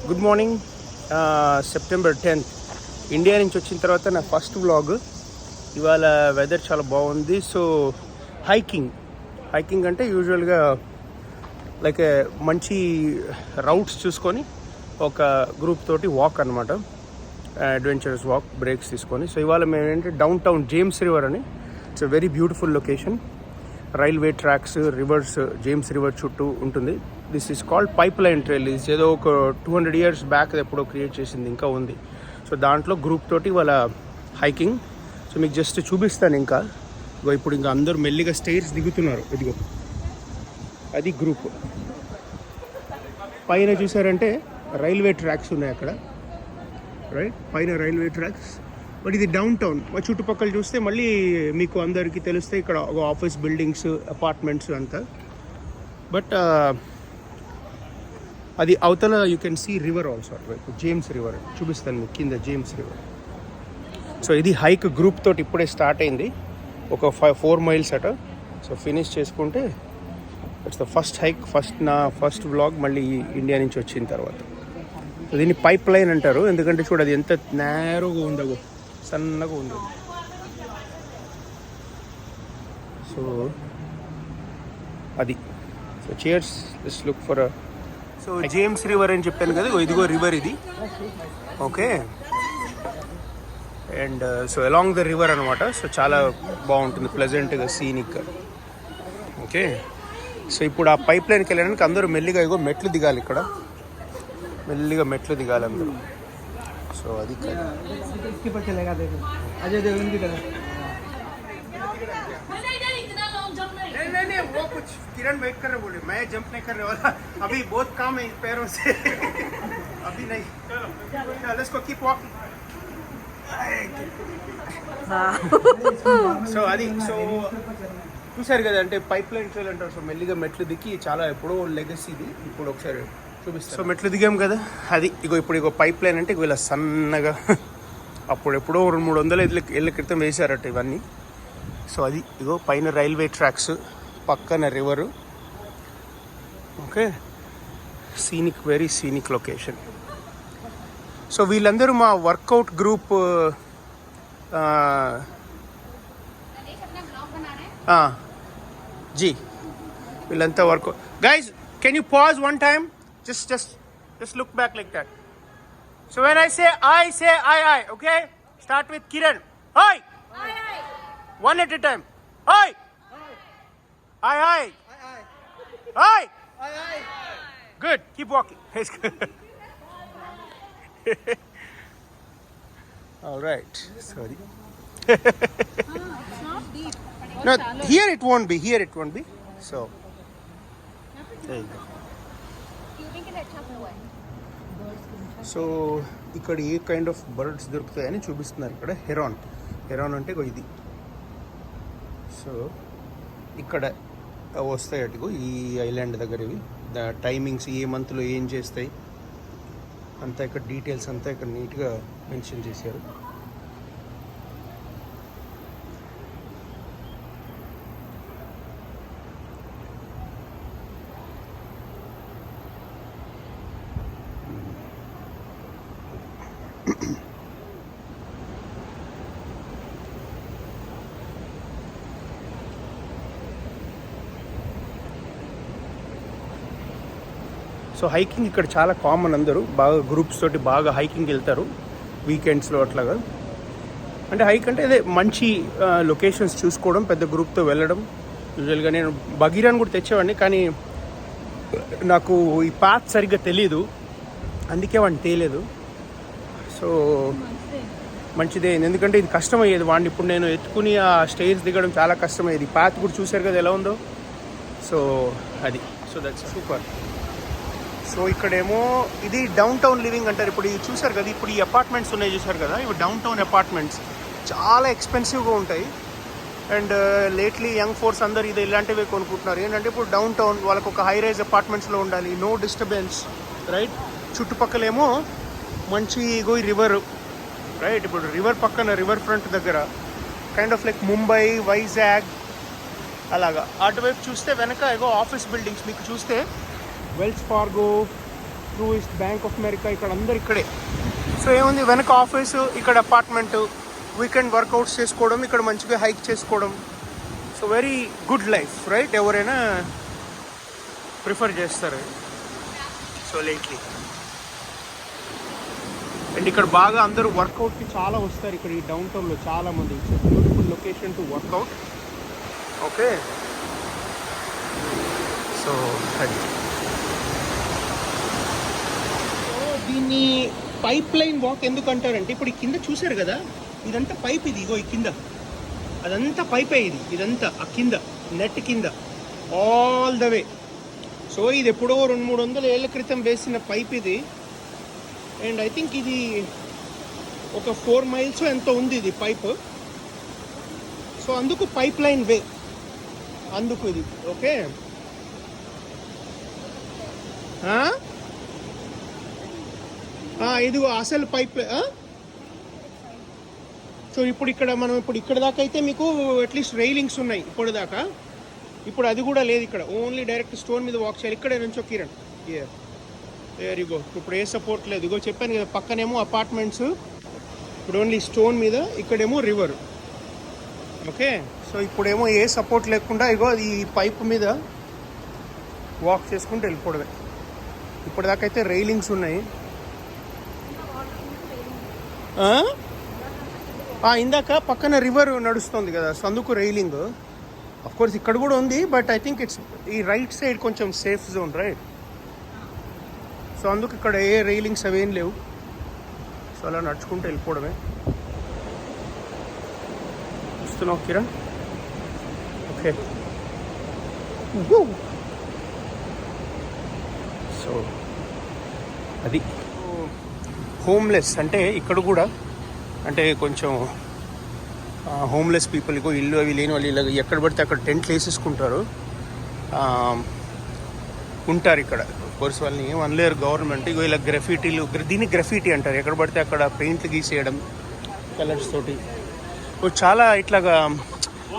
Good morning. September 10th India నుంచి వచ్చిన తర్వాత నా ఫస్ట్ వ్లాగ్. ఇవాళ వెదర్ చాలా బాగుంది. సో హైకింగ్ అంటే యూజువల్గా లైక్ మంచి రౌట్స్ చూసుకొని ఒక గ్రూప్ తోటి వాక్ అనమాట, అడ్వెంచరస్ వాక్, బ్రేక్స్ తీసుకొని. సో ఇవాళ మేము ఏంటంటే డౌన్ టౌన్ జేమ్స్ రివర్ అని, it's a very beautiful location. Railway tracks, rivers, James river చుట్టూ ఉంటుంది. This is called pipeline trail. ఇది ఏదో ఒక 200 years బ్యాక్ ఎప్పుడో క్రియేట్ చేసింది, ఇంకా ఉంది. సో దాంట్లో గ్రూప్ తోటి వాళ్ళ హైకింగ్. సో మీకు జస్ట్ చూపిస్తాను. ఇంకా ఇప్పుడు ఇంకా అందరూ మెల్లిగా స్టైర్స్ దిగుతున్నారు. ఇదిగో అది గ్రూప్. పైన చూసారంటే రైల్వే ట్రాక్స్ ఉన్నాయి అక్కడ, రైట్ పైన రైల్వే ట్రాక్స్. బట్ ఇది డౌన్ టౌన్. మా చుట్టుపక్కల చూస్తే మళ్ళీ మీకు అందరికీ తెలిస్తే ఇక్కడ ఆఫీస్ బిల్డింగ్స్, అపార్ట్మెంట్స్ అంతా. బట్ అది అవతల you can see river also, అటువైపు జేమ్స్ రివర్ చూపిస్తాను మీకు కింద, జేమ్స్ రివర్. సో ఇది హైక్ గ్రూప్ తోటి ఇప్పుడే స్టార్ట్ అయింది, ఒక 4 miles అట. సో ఫినిష్ చేసుకుంటే ఇట్స్ ద ఫస్ట్ హైక్, నా ఫస్ట్ వ్లాగ్ మళ్ళీ ఇండియా నుంచి వచ్చిన తర్వాత. దీన్ని పైప్ లైన్ అంటారు, ఎందుకంటే చూడ అది ఎంత నేరోగా ఉందో, సన్నగా ఉంది. సో అది. So cheers, let's look for so James river అని చెప్పాను కదా, ఇదిగో రివర్ ఇది. Okay, and so along the river అనమాట. సో చాలా బాగుంటుంది, ప్లెజెంట్గా, సీనిక్. ఓకే, సో ఇప్పుడు ఆ పైప్ లైన్కి వెళ్ళడానికి అందరూ మెల్లిగా ఇగో మెట్లు దిగాలి, ఇక్కడ మెల్లిగా మెట్లు దిగాలి అందరూ. సో అది वो कुछ किरण वेट कर रहे, बोले मैं जंप नहीं करने वाला, अभी बहुत काम है पैरों से, अभी नहीं. चलो let's go, keep walking. So అది. సో చూసారు కదా, అంటే పైప్ లైన్ ట్రైల్ అంటారు. సో మెల్లిగా మెట్లు దిగి చాలా ఎప్పుడో లెగసీ ఇది. ఇప్పుడు ఒకసారి చూపిస్తాను. సో మెట్లు దిగాం కదా, అది ఇప్పుడు పైప్ లైన్ అంటే ఇలా సన్నగా అప్పుడు ఎప్పుడో 200-300 ఏళ్ళ క్రితం వేశారట ఇవన్నీ. సో అది పైన రైల్వే ట్రాక్స్, పక్కన river. Okay, scenic, very scenic location. So వీళ్ళందరూ మా వర్కౌట్ గ్రూప్. జీ వీళ్ళంతా workout. Guys, can you pause one time? Just look back like that. So when I say I, okay? Start with Kiran. Hi. Hi. One at a time. Hi. Hi. Hi. Hi. Hi. Good. Keep walking. It's good. All right. Sorry. It's not deep. No, here it won't be. So there you go. So ఇక్కడ ఏ kind of birds దొరుకుతాయని చూపిస్తున్నారు ఇక్కడ. Heron అంటే ఇది. So ఇక్కడ వస్తాయి అటుకు ఈ island దగ్గర. ఇవి టైమింగ్స్, ఏ మంత్లో ఏం చేస్తాయి అంతా ఇక్కడ డీటెయిల్స్ అంతా ఇక్కడ నీట్గా మెన్షన్ చేశారు. సో హైకింగ్ ఇక్కడ చాలా కామన్. అందరూ బాగా గ్రూప్స్ తోటి బాగా హైకింగ్ వెళ్తారు వీకెండ్స్లో అట్లాగా. అంటే హైక్ అంటే అదే మంచి లొకేషన్స్ చూసుకోవడం, పెద్ద గ్రూప్తో వెళ్ళడం. యూజువల్గా నేను బగీరాని కూడా తెచ్చేవాడిని, కానీ నాకు ఈ పాత్ సరిగ్గా తెలీదు, అందుకే వాడిని తేలేదు. సో మంచిదే, ఎందుకంటే ఇది కష్టమయ్యేది వాడిని ఇప్పుడు నేను ఎత్తుకుని ఆ స్టేజ్ దిగడం చాలా కష్టమయ్యేది. పాత్ కూడా చూశారు కదా ఎలా ఉందో. సో అది. So that's super. సో ఇక్కడేమో ఇది డౌన్ టౌన్ లివింగ్ అంటారు. ఇప్పుడు ఇది చూసారు కదా, ఇప్పుడు ఈ అపార్ట్మెంట్స్ ఉన్నాయి చూసారు కదా, ఇవి డౌన్ టౌన్ అపార్ట్మెంట్స్. చాలా ఎక్స్పెన్సివ్గా ఉంటాయి. అండ్ లేట్లీ యంగ్ ఫోర్స్ అందరు ఇది ఇలాంటివే కొనుక్కుంటున్నారు. ఏంటంటే ఇప్పుడు డౌన్ టౌన్ వాళ్ళకు ఒక హై రైజ్ అపార్ట్మెంట్స్లో ఉండాలి, నో డిస్టర్బెన్స్, రైట్. చుట్టుపక్కలేమో మంచి రివర్, రైట్. ఇప్పుడు రివర్ పక్కన, రివర్ ఫ్రంట్ దగ్గర kind of like Mumbai, Vizag అలాగా. అటువైపు చూస్తే వెనక ఆఫీస్ బిల్డింగ్స్ మీకు చూస్తే Wells Fargo, Truist, bank of America, ఇక్కడ అందరు ఇక్కడే. సో ఏముంది, వెనక ఆఫీసు, ఇక్కడ అపార్ట్మెంట్, వీకెండ్ వర్కౌట్స్ చేసుకోవడం, ఇక్కడ మంచిగా హైక్ చేసుకోవడం. So very good life, right? ఎవరైనా ప్రిఫర్ చేస్తారు. సో లేట్లీ అండ్ ఇక్కడ బాగా అందరూ వర్కౌట్కి చాలా వస్తారు. ఇక్కడ ఈ డౌన్ టౌన్లో చాలా మంది. It's beautiful location to workout. Okay, so అది. దీన్ని పైప్ లైన్ వాక్ ఎందుకు అంటారంటే, ఇప్పుడు ఈ కింద చూసారు కదా, ఇదంతా పైప్. ఇది ఇగో ఈ కింద అదంతా పైపే. ఇదంతా ఆ కింద నెట్ కింద ఆల్ ద వే. సో ఇది ఎప్పుడో 200-300 ఏళ్ళ క్రితం వేసిన పైప్ ఇది. అండ్ ఐ థింక్ ఇది ఒక 4 మైల్స్ ఎంతో ఉంది ఇది పైప్. సో అందుకు పైప్ లైన్ వే, అందుకు ఇది. ఓకే, ఇది అసలు పైప్. సో ఇప్పుడు ఇక్కడ మనం ఇక్కడ దాకా అయితే మీకు అట్లీస్ట్ రైలింగ్స్ ఉన్నాయి ఇప్పుడు దాకా. ఇప్పుడు అది కూడా లేదు ఇక్కడ. ఓన్లీ డైరెక్ట్ స్టోన్ మీద వాక్ చేయాలి. ఇక్కడే నుంచో కిరణ్ దేర్ యు గో. ఇప్పుడు ఏ సపోర్ట్ లేదు. ఇగో చెప్పాను కదా, పక్కనేమో అపార్ట్మెంట్స్, ఇప్పుడు ఓన్లీ స్టోన్ మీద, ఇక్కడేమో రివర్. ఓకే, సో ఇప్పుడేమో ఏ సపోర్ట్ లేకుండా ఇగో ఈ పైప్ మీద వాక్ చేసుకుంటూ వెళ్ళిపోవడమే. ఇప్పటిదాకా అయితే రైలింగ్స్ ఉన్నాయి. ఇందాక పక్కన రివర్ నడుస్తుంది కదా, సో అందుకు రైలింగ్. అఫ్ కోర్స్ ఇక్కడ కూడా ఉంది, బట్ ఐ థింక్ ఇట్స్ ఈ రైట్ సైడ్ కొంచెం సేఫ్ జోన్, రైట్? సో అందుకు ఇక్కడ ఏ రైలింగ్స్ అవేం లేవు. సో అలా నడుచుకుంటూ వెళ్ళిపోవడమే. చూస్తున్నావు కిరణ్? ఓకే, సో అది. హోమ్లెస్ అంటే ఇక్కడ కూడా, అంటే కొంచెం హోమ్లెస్ పీపుల్, ఇల్లు అవి లేని వాళ్ళు ఇలా ఎక్కడ పడితే అక్కడ టెంట్లు వేసేసుకుంటారు, ఉంటారు ఇక్కడ. కోర్స్ వాళ్ళని ఏం అనలేరు గవర్నమెంట్. ఇగో ఇలా గ్రఫీటీలు, దీన్ని గ్రఫీటీ అంటారు. ఎక్కడ పడితే అక్కడ పెయింట్లు గీసేయడం కలర్స్ తోటి. చాలా ఇట్లాగా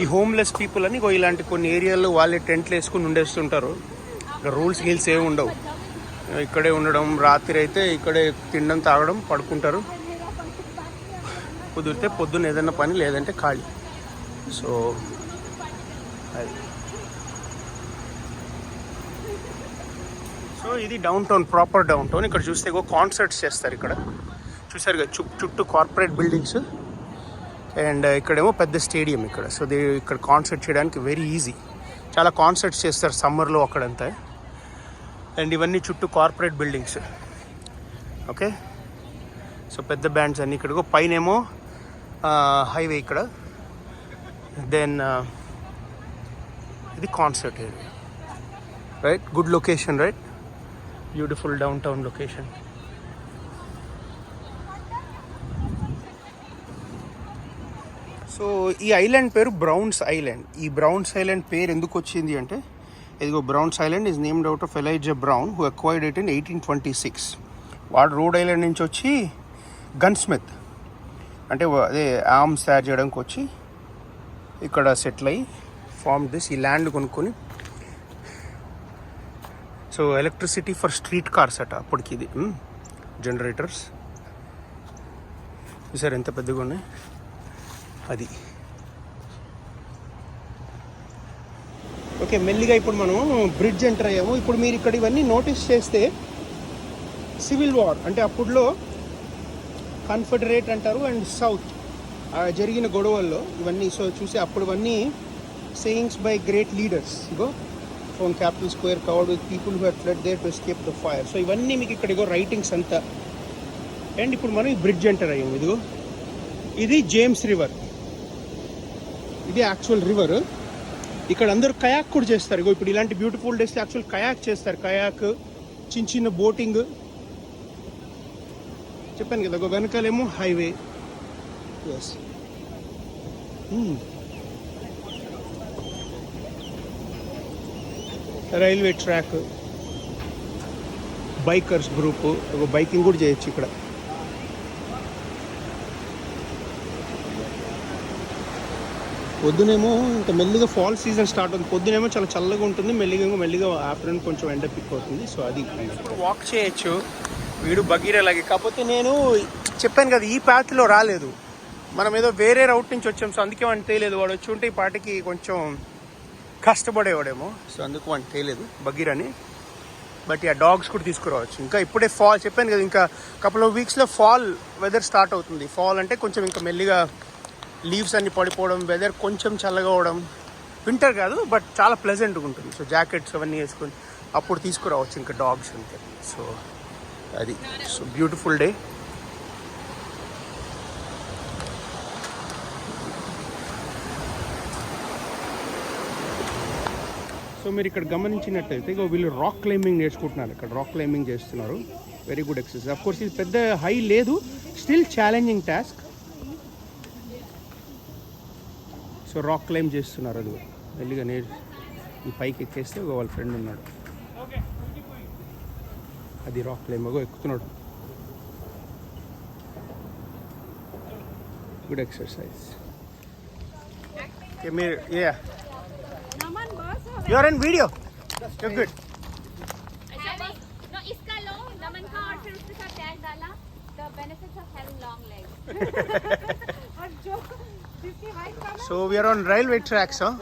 ఈ హోమ్లెస్ పీపుల్ అని ఇలాంటి కొన్ని ఏరియాల్లో వాళ్ళే టెంట్లు వేసుకుని ఉండేస్తుంటారు. ఇక్కడ రూల్స్ గీల్స్ ఏమి ఉండవు. ఇక్కడే ఉండడం, రాత్రి అయితే ఇక్కడే తినడం, తాగడం, పడుకుంటారు. కుదిరితే పొద్దున్న ఏదైనా పని, లేదంటే ఖాళీ. సో అది. సో ఇది down town, proper down town. ఇక్కడ చూస్తే కాన్సర్ట్స్ చేస్తారు. ఇక్కడ చూసారు కదా, చుట్టూ కార్పొరేట్ బిల్డింగ్స్. అండ్ ఇక్కడేమో పెద్ద స్టేడియం ఇక్కడ. సో ఇక్కడ కాన్సర్ట్ చేయడానికి వెరీ ఈజీ. చాలా కాన్సర్ట్స్ చేస్తారు సమ్మర్లో అక్కడంతా. అండ్ ఇవన్నీ చుట్టూ కార్పొరేట్ బిల్డింగ్స్. ఓకే, సో పెద్ద బ్యాండ్స్ అన్నీ ఇక్కడ. పైనేమో హైవే ఇక్కడ. దెన్ ఇది concert area, right? Good location, right? Beautiful down town location. So ఈ ఐలాండ్ పేరు బ్రౌన్స్ ఐలాండ్. ఈ బ్రౌన్స్ ఐలాండ్ పేరు ఎందుకు వచ్చింది అంటే, ఇదిగో browns island is named out of Elijah brown, who acquired it in 1826. వాడు రోడ్ ఐలాండ్ నుంచి వచ్చి గన్ స్మిత్, అంటే అదే ఆర్మ్స్ తయారు చేయడానికి వచ్చి ఇక్కడ సెటిల్ అయ్యి ఫార్మ్ దిస్. ఈ ల్యాండ్ కొనుక్కొని, so electricity for street cars అట అప్పటికి. ఇది జనరేటర్స్ చూసారు ఎంత పెద్దగా ఉన్నాయి. అది ఓకే. మెల్లిగా ఇప్పుడు మనం బ్రిడ్జ్ ఎంటర్ అయ్యాము. ఇప్పుడు మీరు ఇక్కడ ఇవన్నీ నోటీస్ చేస్తే సివిల్ వార్ అంటే అప్పుడులో కన్ఫెడరేట్ అంటారు అండ్ సౌత్ జరిగిన గొడవల్లో ఇవన్నీ. సో చూసి అప్పుడువన్నీ sayings by great leaders. Ego from capitol square covered with people who had fled there to escape the fire. So ఇవన్నీ మీకు ఇక్కడ ఇగో రైటింగ్స్ అంతా. అండ్ ఇప్పుడు మనం ఈ బ్రిడ్జ్ ఎంటర్ అయ్యాము. ఇదిగో ఇది జేమ్స్ రివర్. ఇది యాక్చువల్ రివర్. ఇక్కడ అందరూ కయాక్ కూడా చేస్తారు. ఇగో ఇప్పుడు ఇలాంటి బ్యూటిఫుల్ డేస్లో యాక్చువల్ కయాక్ చేస్తారు. కయాక్, చిన్న చిన్న బోటింగ్. చెప్పాను కదా, ఒక వెనకాలేమో highway. Yes, railway track, bikers group, ఒక బైకింగ్ కూడా చేయొచ్చు ఇక్కడ. పొద్దునేమో ఇంకా మెల్లిగా ఫాల్ సీజన్ స్టార్ట్ అవుతుంది. పొద్దునేమో చాలా చల్లగా ఉంటుంది, మెల్లిగా ఆఫ్టర్నూన్ కొంచెం ఎండ పిక్ అవుతుంది. సో అది ఇప్పుడు వాక్ చేయొచ్చు వీడు బగీరలాగే. కాకపోతే నేను చెప్పాను కదా ఈ ప్యాత్లో రాలేదు, మనం ఏదో వేరే రౌట్ నుంచి వచ్చాం. సో అందుకే వాడిని తేలేదు. వాడు వచ్చి ఉంటే ఈ పాటికి కొంచెం కష్టపడేవాడేమో. సో అందుకు వాడిని తేలేదు బగీరని. బట్ ఆ డాగ్స్ కూడా తీసుకురావచ్చు. ఇంకా ఇప్పుడే ఫాల్ చెప్పాను కదా, ఇంకా కపుల్ ఆఫ్ వీక్స్లో ఫాల్ వెదర్ స్టార్ట్ అవుతుంది. ఫాల్ అంటే కొంచెం ఇంకా మెల్లిగా లీవ్స్ అన్ని పడిపోవడం, వెదర్ కొంచెం చల్లగా అవడం. వింటర్ కాదు బట్ చాలా ప్లెజెంట్గా ఉంటుంది. సో జాకెట్స్ అవన్నీ వేసుకొని అప్పుడు తీసుకురావచ్చు ఇంకా డాగ్స్ అంతే. సో అది సో బ్యూటిఫుల్ డే. సో మీరు ఇక్కడ గమనించినట్టయితే వీళ్ళు రాక్ క్లైంబింగ్ నేర్చుకుంటున్నారు. ఇక్కడ రాక్ క్లైంబింగ్ చేస్తున్నారు. Very good exercise. Of course ఇది పెద్ద హై లేదు, still challenging task. So rock climb చేస్తున్నారు. అది మెల్లిగా ఈ పైకి ఎక్కేస్తే వాళ్ళ ఫ్రెండ్ ఉన్నాడు, అది రాక్ క్లైంబ్ ఎక్కుతున్నాడు. Good exercise. మీరు You are in video. You're good. No, इसका लो नमन का और फिर उसके साथ टैग डाला. The benefits of having long legs. और जो जिसकी height कम है. So we are on railway tracks, huh?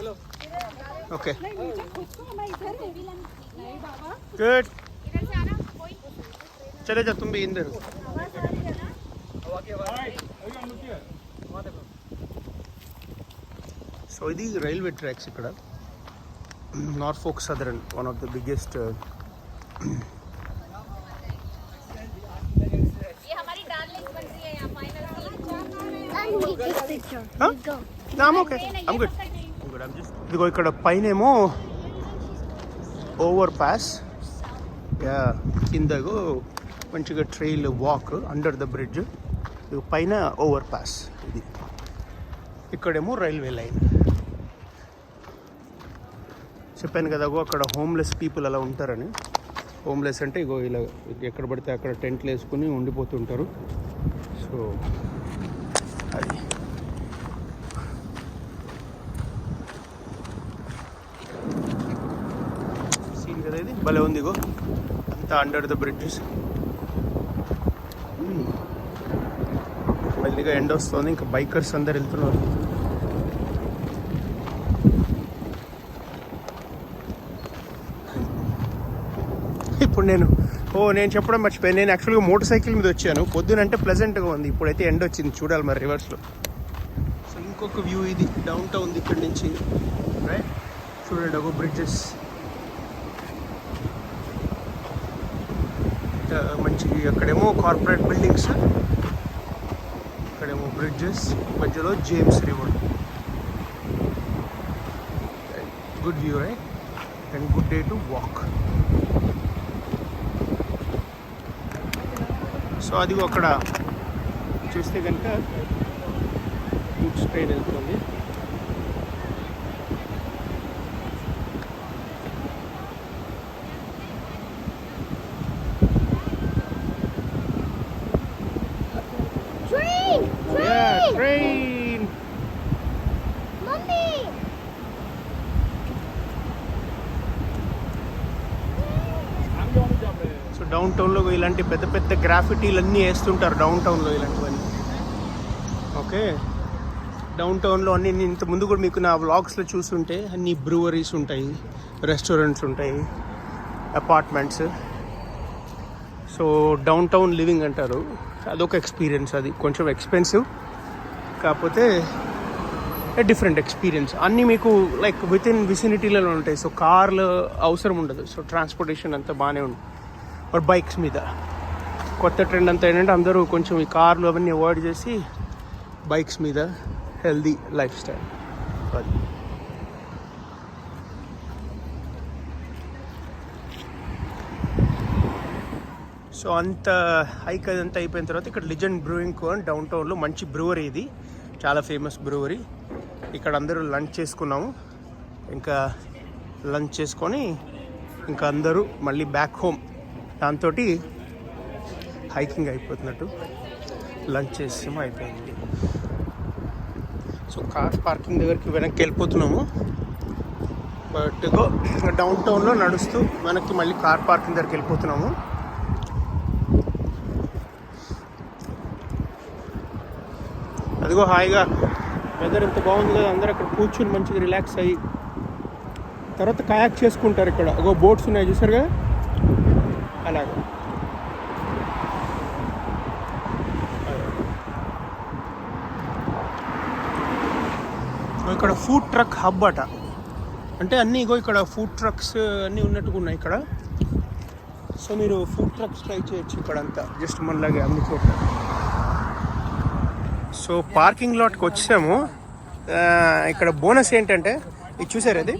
Okay. नहीं मुझे खुद को मैं इधर नहीं बाबा. Good. इधर से आना कोई. चले जा तुम भी इधर. आवाज आ रही है ना? So ఇది railway tracks ఇక్కడ. Norfolk Southern, one of the biggest. ये हमारी डार्लिंग बन रही है यहाँ final. Huh? No, I'm okay. I'm good. I'm just. ఇదిగో ఇక్కడ పైనేమో ఓవర్ పాస్. యా కిందగో మంచిగా trail walk under the bridge. పైన ఓవర్ పాస్. ఇది ఇక్కడేమో రైల్వే లైన్. చెప్పాను కదా అక్కడ హోమ్లెస్ పీపుల్ అలా ఉంటారని. హోమ్లెస్ అంటే ఇగో ఇలా ఎక్కడ పడితే అక్కడ టెంట్లు వేసుకుని ఉండిపోతుంటారు. సో అది సీన్ కదా, ఇది భలే ఉంది. ఇగో అంతా అండర్ ద బ్రిడ్జెస్. మెల్లిగా ఎండ వస్తుంది, ఇంకా బైకర్స్ అందరు వెళ్తున్నారు. ఇప్పుడు నేను చెప్పడం మర్చిపోయాను. నేను యాక్చువల్గా మోటార్ సైకిల్ మీద వచ్చాను. పొద్దునంటే ప్లెజెంట్గా ఉంది, ఇప్పుడైతే ఎండ వచ్చింది. చూడాలి మరి రివర్స్లో. సో ఇంకొక వ్యూ ఇది డౌన్ టౌన్ ఇక్కడ నుంచి. రైట్ చూడండి ఒక బ్రిడ్జెస్ మంచి. అక్కడేమో కార్పొరేట్ బిల్డింగ్స్, ఇక్కడేమో బ్రిడ్జెస్, మధ్యలో James river. Good view right, and good day to walk. So అది అక్కడ చూస్తే కనుక గూడ్స్ ట్రైన్ వెళ్తుంది. ట్రైన్. సో డౌన్ టౌన్లో ఇలాంటి పెద్ద పెద్ద గ్రాఫిటీలు అన్నీ వేస్తుంటారు డౌన్ టౌన్లో ఇలాంటివన్నీ. ఓకే, డౌన్ టౌన్లో అన్ని ఇంత ముందు కూడా మీకు నా వ్లాగ్స్లో చూస్తుంటే అన్ని బ్రూవరీస్ ఉంటాయి, రెస్టారెంట్స్ ఉంటాయి, apartments. So down town living అంటారు. అదొక ఎక్స్పీరియన్స్. అది కొంచెం ఎక్స్పెన్సివ్, కాకపోతే డిఫరెంట్ ఎక్స్పీరియన్స్. అన్నీ మీకు లైక్ విత్ ఇన్ విసినిటీలలో ఉంటాయి. సో కార్లు అవసరం ఉండదు. సో ట్రాన్స్పోర్టేషన్ అంతా బాగానే ఉంది. మరి బైక్స్ మీద కొత్త ట్రెండ్ అంతా ఏంటంటే అందరూ కొంచెం ఈ కార్లు అవన్నీ అవాయిడ్ చేసి బైక్స్ మీద హెల్దీ లైఫ్ స్టైల్. అది సో అంత హైక్ అదంతా అయిపోయిన తర్వాత ఇక్కడ లిజెండ్ బ్రూయింగ్ కో అని డౌన్ టౌన్లో మంచి బ్రూవరీ. ఇది చాలా ఫేమస్ బ్రూవరీ. ఇక్కడ అందరూ లంచ్ చేసుకున్నాము. ఇంకా లంచ్ చేసుకొని ఇంకా అందరూ మళ్ళీ బ్యాక్ హోమ్. దాంతో హైకింగ్ అయిపోతున్నట్టు. లంచ్ చేసేమో అయిపోయింది. సో కార్ పార్కింగ్ దగ్గరికి వెనక్కి వెళ్ళిపోతున్నాము. బట్ ఇగో డౌన్ టౌన్లో నడుస్తూ వెనక్కి మళ్ళీ కార్ పార్కింగ్ దగ్గరికి వెళ్ళిపోతున్నాము. అదిగో హాయిగా వెదర్ ఎంత బాగుంది కదా, అందరూ అక్కడ కూర్చుని మంచిగా రిలాక్స్ అయ్యి తర్వాత కయాక్ చేసుకుంటారు. ఇక్కడ ఒక బోట్స్ ఉన్నాయి చూసారు కదా, అలాగా. ఇక్కడ ఫుడ్ ట్రక్ హబ్ అట, అంటే అన్నీ ఇగో ఇక్కడ ఫుడ్ ట్రక్స్ అన్నీ ఉన్నట్టుగా ఉన్నాయి ఇక్కడ. సో మీరు ఫుడ్ ట్రక్స్ ట్రై చేయొచ్చు ఇక్కడ అంతా, జస్ట్ మనలాగే అన్ని చోట్ల. సో పార్కింగ్ లాట్కి వచ్చాము. ఇక్కడ బోనస్ ఏంటంటే ఇది చూసారు, అది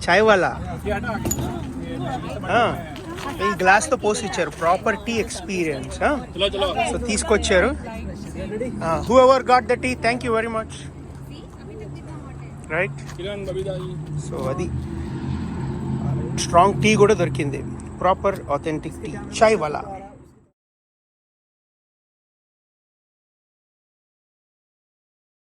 చాయ్ వాళ్ళ ఈ గ్లాస్తో పోసి ఇచ్చారు, ప్రాపర్ టీ ఎక్స్పీరియన్స్. సో తీసుకొచ్చారు. Whoever got the tea, thank you very much. Right, so అది స్ట్రాంగ్ టీ కూడా దొరికింది, ప్రాపర్ ఆథెంటిక్ టీ చాయ్ వాలా.